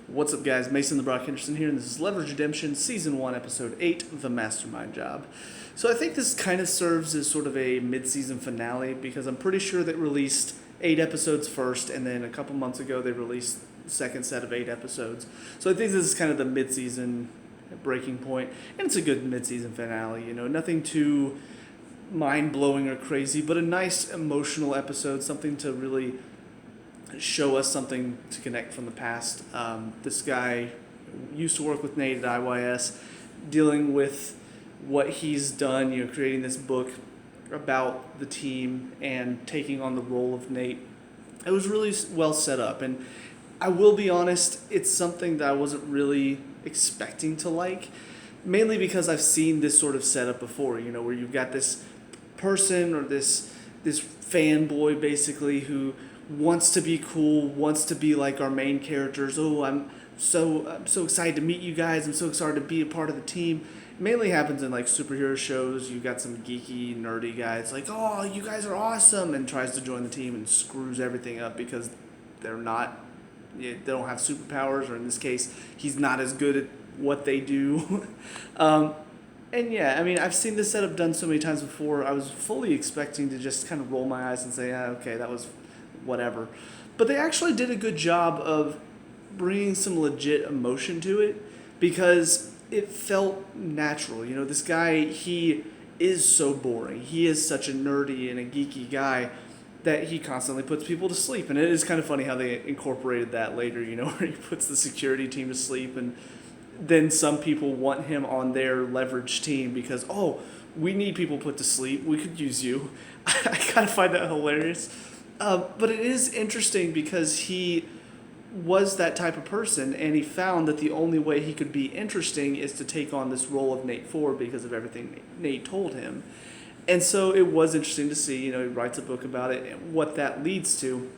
What's up, guys? Mason the Brock Henderson here, and this is Leverage Redemption, Season 1, Episode 8, The Mastermind Job. So I think this kind of serves as sort of a mid-season finale, because I'm pretty sure they released 8 episodes first, and then a couple months ago they released the second set of 8 episodes. So I think this is kind of the mid-season breaking point, and it's a good mid-season finale. You know, nothing too mind-blowing or crazy, but a nice emotional episode, something to really show us something to connect from the past. This guy used to work with Nate at IYS, dealing with what he's done, you know, creating this book about the team and taking on the role of Nate. It was really well set up, and I will be honest, it's something that I wasn't really expecting to like, mainly because I've seen this sort of setup before, you know, where you've got this person or this fanboy basically who wants to be cool, wants to be like our main characters. Oh, I'm so excited to meet you guys. I'm so excited to be a part of the team. It mainly happens in like superhero shows. You got some geeky, nerdy guys like, oh, you guys are awesome, and tries to join the team and screws everything up because they're not, they don't have superpowers, or in this case, he's not as good at what they do. And yeah, I mean, I've seen this setup done so many times before. I was fully expecting to just kind of roll my eyes and say, okay, that was whatever. But they actually did a good job of bringing some legit emotion to it, because it felt natural. You know, this guy, he is so boring. He is such a nerdy and a geeky guy that he constantly puts people to sleep. And it is kind of funny how they incorporated that later, you know, where he puts the security team to sleep, and then some people want him on their leverage team because, oh, we need people put to sleep. We could use you. I kind of find that hilarious. But it is interesting because he was that type of person, and he found that the only way he could be interesting is to take on this role of Nate Ford because of everything Nate told him. And so it was interesting to see, you know, he writes a book about it and what that leads to.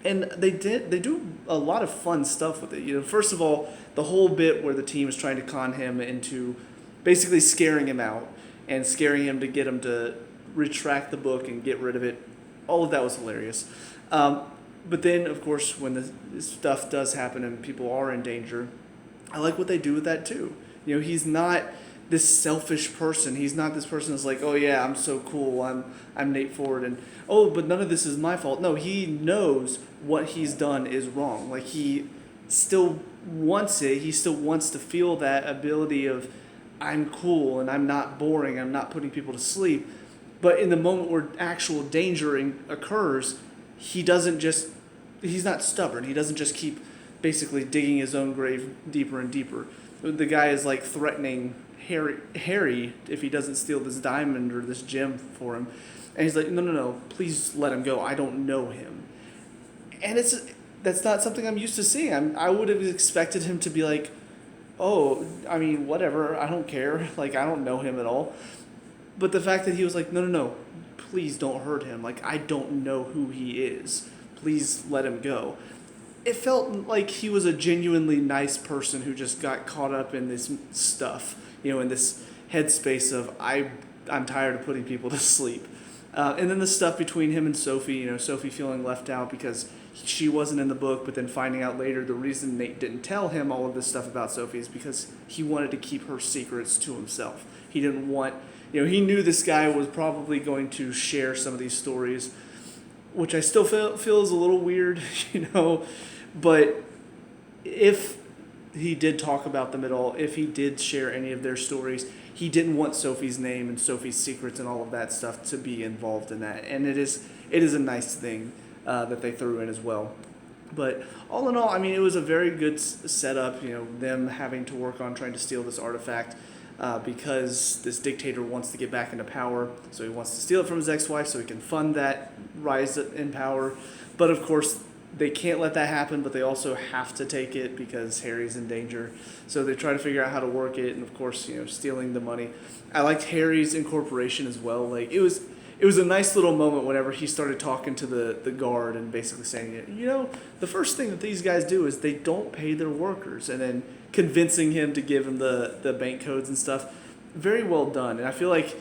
And they do a lot of fun stuff with it. You know, first of all, the whole bit where the team is trying to con him into basically scaring him out and scaring him to get him to retract the book and get rid of it. All of that was hilarious. But then, of course, when this stuff does happen and people are in danger, I like what they do with that too. You know, he's not this selfish person. He's not this person that's like, oh yeah, I'm so cool, I'm Nate Ford, and oh, but none of this is my fault. No, he knows what he's done is wrong. Like, he still wants it. He still wants to feel that ability of, I'm cool and I'm not boring. I'm not putting people to sleep. But in the moment where actual danger occurs, he's not stubborn. He doesn't just keep basically digging his own grave deeper and deeper. The guy is like threatening Harry if he doesn't steal this diamond or this gem for him. And he's like, no, please let him go. I don't know him. And that's not something I'm used to seeing. I would have expected him to be like, oh, I mean, whatever, I don't care. Like, I don't know him at all. But the fact that he was like, no, please don't hurt him. Like, I don't know who he is. Please let him go. It felt like he was a genuinely nice person who just got caught up in this stuff, you know, in this headspace of, I'm tired of putting people to sleep. And then the stuff between him and Sophie, you know, Sophie feeling left out because she wasn't in the book, but then finding out later the reason Nate didn't tell him all of this stuff about Sophie is because he wanted to keep her secrets to himself. He didn't want, you know, he knew this guy was probably going to share some of these stories, which I still feel is a little weird, you know, but if he did talk about them at all, if he did share any of their stories, he didn't want Sophie's name and Sophie's secrets and all of that stuff to be involved in that. And it is a nice thing that they threw in as well. But all in all, I mean, it was a very good setup, you know, them having to work on trying to steal this artifact because this dictator wants to get back into power. So he wants to steal it from his ex-wife so he can fund that rise in power. But of course, they can't let that happen, but they also have to take it because Harry's in danger. So they try to figure out how to work it, and of course, you know, stealing the money. I liked Harry's incorporation as well. Like, it was a nice little moment whenever he started talking to the guard and basically saying, you know, the first thing that these guys do is they don't pay their workers, and then convincing him to give him the bank codes and stuff. Very well done. And I feel like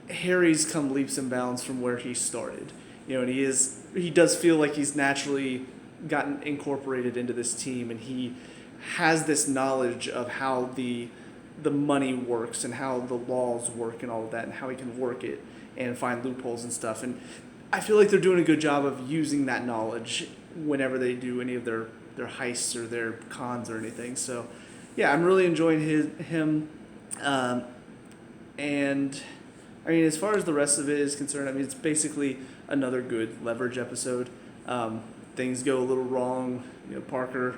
Harry's come leaps and bounds from where he started. You know, and he does feel like he's naturally gotten incorporated into this team, and he has this knowledge of how the money works and how the laws work and all of that and how he can work it and find loopholes and stuff. And I feel like they're doing a good job of using that knowledge whenever they do any of their heists or their cons or anything. So, yeah, I'm really enjoying him. And, I mean, as far as the rest of it is concerned, I mean, it's basically another good Leverage episode. Things go a little wrong. You know, Parker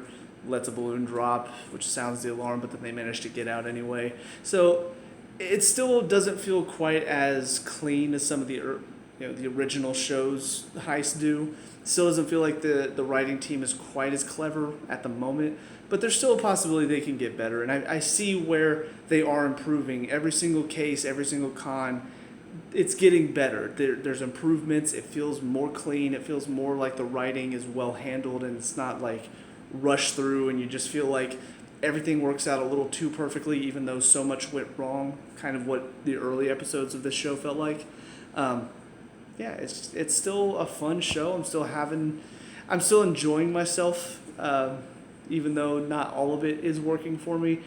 lets a balloon drop, which sounds the alarm, but then they manage to get out anyway. So it still doesn't feel quite as clean as some of the the original show's heists do. Still doesn't feel like the writing team is quite as clever at the moment, but there's still a possibility they can get better. And I see where they are improving. Every single case, every single con, it's getting better. There's improvements. It feels more clean. It feels more like the writing is well handled and it's not like rushed through and you just feel like everything works out a little too perfectly even though so much went wrong, kind of what the early episodes of this show felt like. Yeah, it's still a fun show. I'm still enjoying myself, even though not all of it is working for me.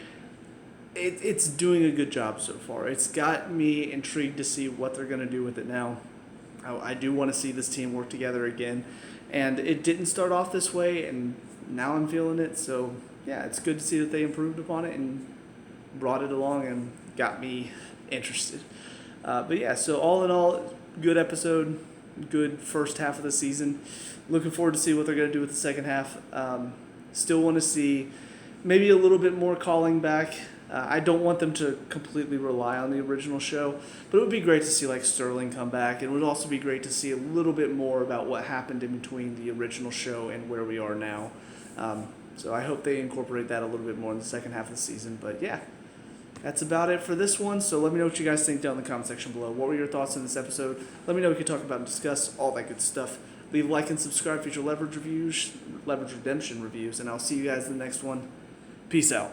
It's doing a good job so far. It's got me intrigued to see what they're going to do with it now. I do want to see this team work together again, and it didn't start off this way, and now I'm feeling it. So yeah, it's good to see that they improved upon it and brought it along and got me interested. But yeah, so all in all, good episode, good first half of the season. Looking forward to see what they're going to do with the second half. Still want to see maybe a little bit more calling back. I don't want them to completely rely on the original show, but it would be great to see like Sterling come back. It would also be great to see a little bit more about what happened in between the original show and where we are now. So I hope they incorporate that a little bit more in the second half of the season. But yeah, that's about it for this one. So let me know what you guys think down in the comment section below. What were your thoughts on this episode? Let me know what we can talk about and discuss, all that good stuff. Leave a like and subscribe for future Leverage Redemption reviews, and I'll see you guys in the next one. Peace out.